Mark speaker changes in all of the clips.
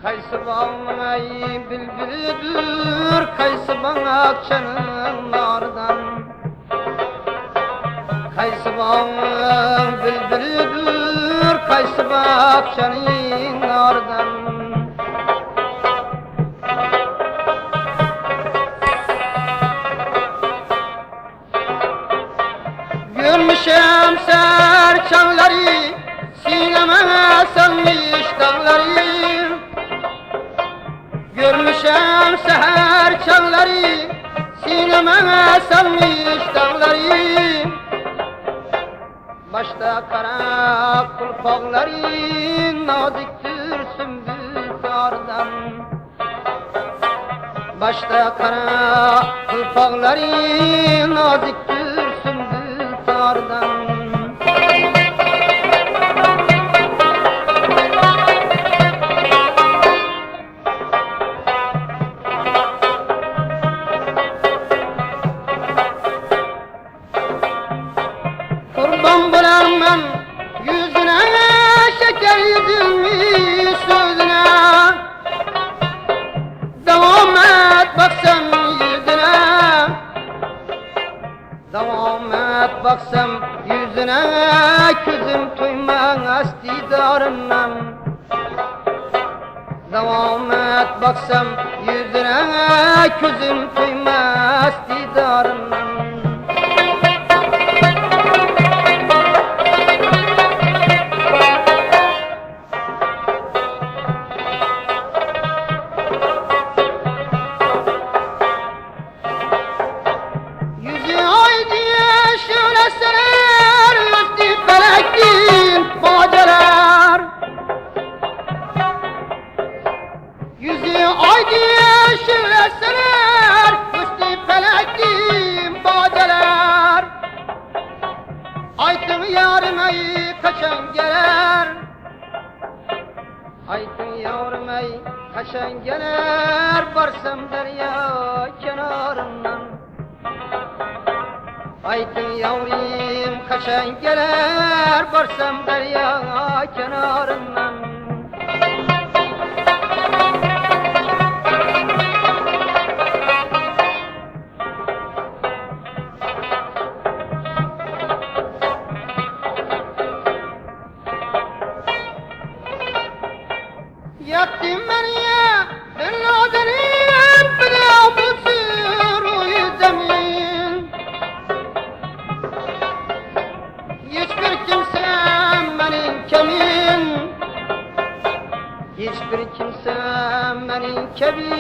Speaker 1: Kaysı bağımay bülbülüdür, kaysı bana akçanın nardan. Kaysı bağımay bülbülüdür, kaysı bana akçanın nardan. Görmüşem serçanları, sineme salmış dağları. Görmüşem seher çağları, sineme salmış dağları. Başta kara kulpakları, naziktir sümbül sardan. Başta kara kulpakları, naziktir sümbül sardan. Kurban bulamam yüzüne, şeker yüzümü sözüne. Devam et baksam yüzüne, devam et baksam yüzüne. Gözüm tuymaz didarından. Devam et baksam yüzüne, gözüm tuymaz didarından. Yüzü ay diye şileseler, üstü felektim badeler. Aytın yarım ay kaçan gelir, aytın yarım ay kaçan gelir. Varsam derya kenarından. Aytın yavrum kaçan gelir, varsam derya kenarından. Yaktım beni ya, dünyadanım, bir bulsun ruyu zemin. Hiçbir kimsem benim kemin, hiçbir kimsem benim kebi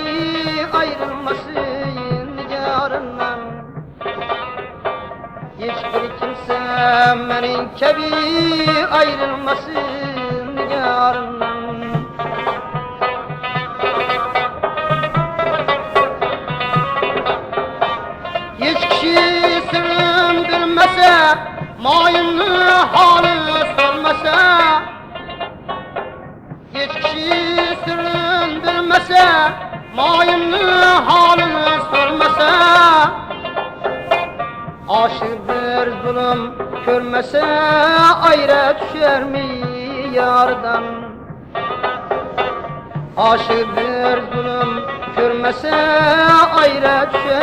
Speaker 1: ayrılmasın nigarından. Hiçbir kimsem benim kebi ayrılmasın nigarından. Hiç kişi sırrım bilmese, mayımlı halı sormasa. Hiç kişi sırrım bilmese, mayımlı halını sormasa. Aşık bir zulüm görmese, ayrı düşer mi yardan? Aşık bir zulüm görmese, ayrı düşer